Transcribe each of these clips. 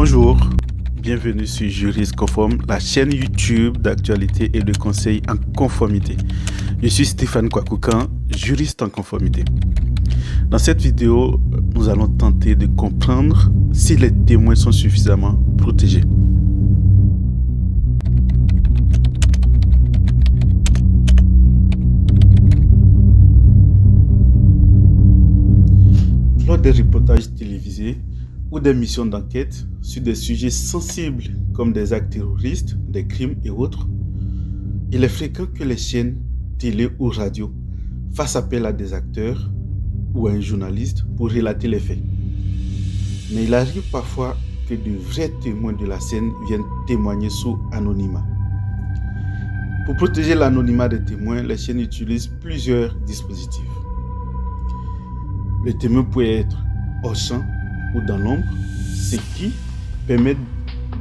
Bonjour, bienvenue sur Juriste Conforme, la chaîne YouTube d'actualité et de conseils en conformité. Je suis Stéphane Kouakoukan, juriste en conformité. Dans cette vidéo, nous allons tenter de comprendre si les témoins sont suffisamment protégés. Lors des reportages télévisés ou des missions d'enquête sur des sujets sensibles comme des actes terroristes, des crimes et autres, il est fréquent que les chaînes télé ou radio fassent appel à des acteurs ou à un journaliste pour relater les faits. Mais il arrive parfois que de vrais témoins de la scène viennent témoigner sous anonymat. Pour protéger l'anonymat des témoins, les chaînes utilisent plusieurs dispositifs. Le témoin peut être hors champ ou dans l'ombre, ce qui permet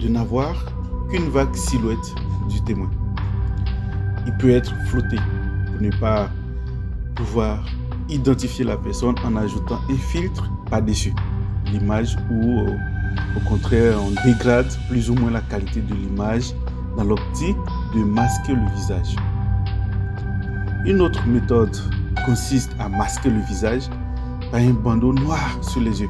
de n'avoir qu'une vague silhouette du témoin. Il peut être flotté pour ne pas pouvoir identifier la personne en ajoutant un filtre par-dessus l'image ou au contraire on dégrade plus ou moins la qualité de l'image dans l'optique de masquer le visage. Une autre méthode consiste à masquer le visage par un bandeau noir sur les yeux.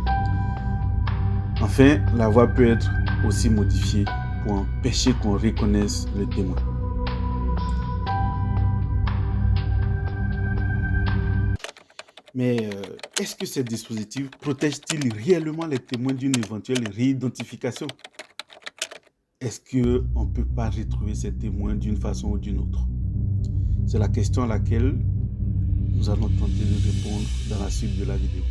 Enfin, la voix peut être aussi modifiée pour empêcher qu'on reconnaisse le témoin. Mais est-ce que ces dispositifs protègent-ils réellement les témoins d'une éventuelle réidentification? Est-ce qu'on ne peut pas retrouver ces témoins d'une façon ou d'une autre? C'est la question à laquelle nous allons tenter de répondre dans la suite de la vidéo.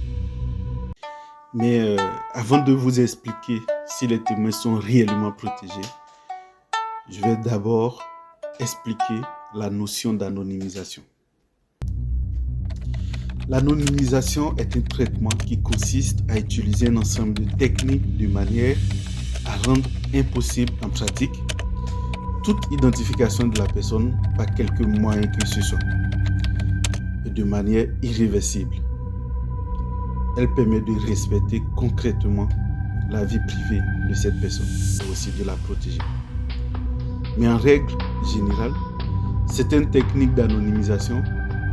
Mais avant de vous expliquer si les témoins sont réellement protégés, je vais d'abord expliquer la notion d'anonymisation. L'anonymisation est un traitement qui consiste à utiliser un ensemble de techniques de manière à rendre impossible en pratique toute identification de la personne par quelque moyen que ce soit et de manière irréversible. Elle permet de respecter concrètement la vie privée de cette personne et aussi de la protéger. Mais en règle générale, certaines techniques d'anonymisation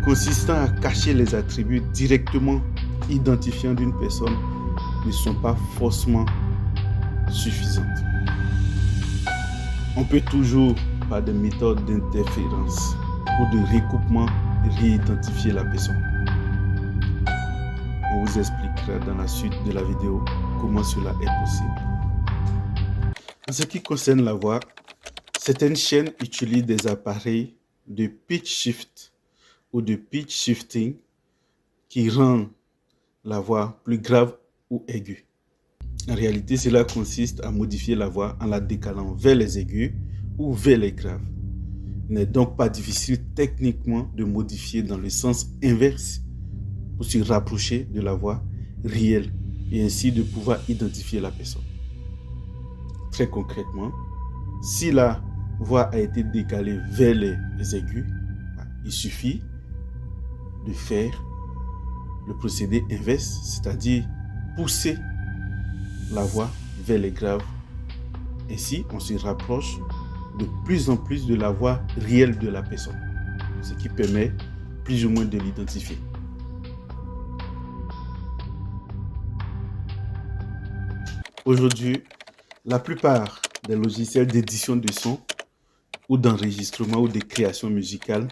consistant à cacher les attributs directement identifiants d'une personne ne sont pas forcément suffisantes. On peut toujours, par des méthodes d'interférence ou de recoupement, réidentifier la personne. On vous expliquera dans la suite de la vidéo comment cela est possible. En ce qui concerne la voix, certaines chaînes utilisent des appareils de pitch shift ou de pitch shifting qui rend la voix plus grave ou aiguë. En réalité, cela consiste à modifier la voix en la décalant vers les aigus ou vers les graves. Il n'est donc pas difficile techniquement de modifier dans le sens inverse pour se rapprocher de la voix réelle et ainsi de pouvoir identifier la personne. Très concrètement, si la voix a été décalée vers les aigus, il suffit de faire le procédé inverse, c'est-à-dire pousser la voix vers les graves. Ainsi, on se rapproche de plus en plus de la voix réelle de la personne, ce qui permet plus ou moins de l'identifier. Aujourd'hui, la plupart des logiciels d'édition de son ou d'enregistrement ou de création musicale,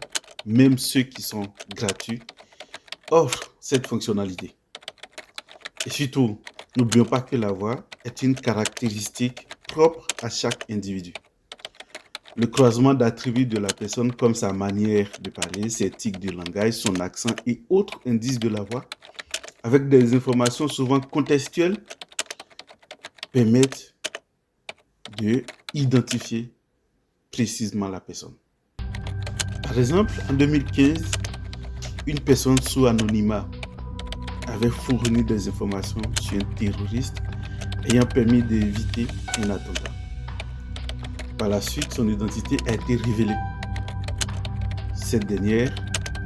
même ceux qui sont gratuits, offrent cette fonctionnalité. Et surtout, n'oublions pas que la voix est une caractéristique propre à chaque individu. Le croisement d'attributs de la personne comme sa manière de parler, ses tics de langage, son accent et autres indices de la voix, avec des informations souvent contextuelles, permettent d'identifier précisément la personne. Par exemple, en 2015, une personne sous anonymat avait fourni des informations sur un terroriste ayant permis d'éviter un attentat. Par la suite, son identité a été révélée. Cette dernière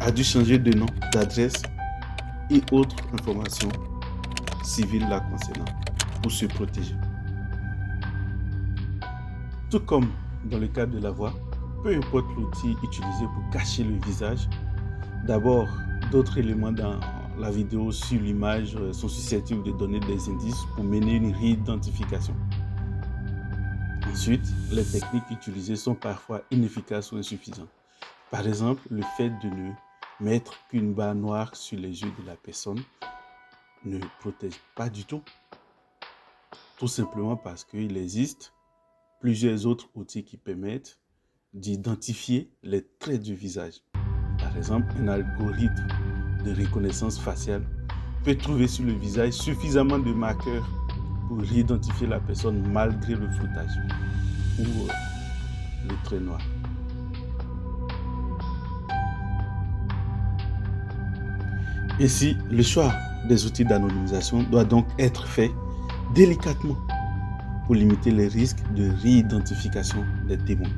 a dû changer de nom, d'adresse et autres informations civiles la concernant pour se protéger. Tout comme dans le cas de la voix, peu importe l'outil utilisé pour cacher le visage, d'abord, d'autres éléments dans la vidéo sur l'image sont susceptibles de donner des indices pour mener une réidentification. Ensuite, les techniques utilisées sont parfois inefficaces ou insuffisantes. Par exemple, le fait de ne mettre qu'une barre noire sur les yeux de la personne ne protège pas du tout. Tout simplement parce qu'il existe plusieurs autres outils qui permettent d'identifier les traits du visage. Par exemple, un algorithme de reconnaissance faciale peut trouver sur le visage suffisamment de marqueurs pour identifier la personne malgré le floutage ou le trait noir. Ainsi, le choix des outils d'anonymisation doit donc être fait délicatement pour limiter les risques de réidentification des témoins.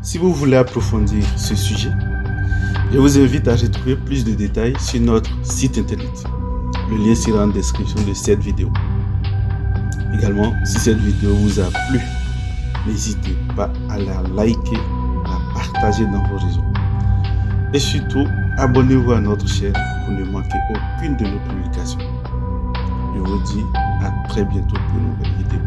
Si vous voulez approfondir ce sujet, je vous invite à retrouver plus de détails sur notre site internet. Le lien sera en description de cette vidéo. Également, si cette vidéo vous a plu, n'hésitez pas à la liker, à la partager dans vos réseaux. Et surtout, abonnez-vous à notre chaîne pour ne manquer aucune de nos publications. Je vous dis à très bientôt pour une nouvelle vidéo.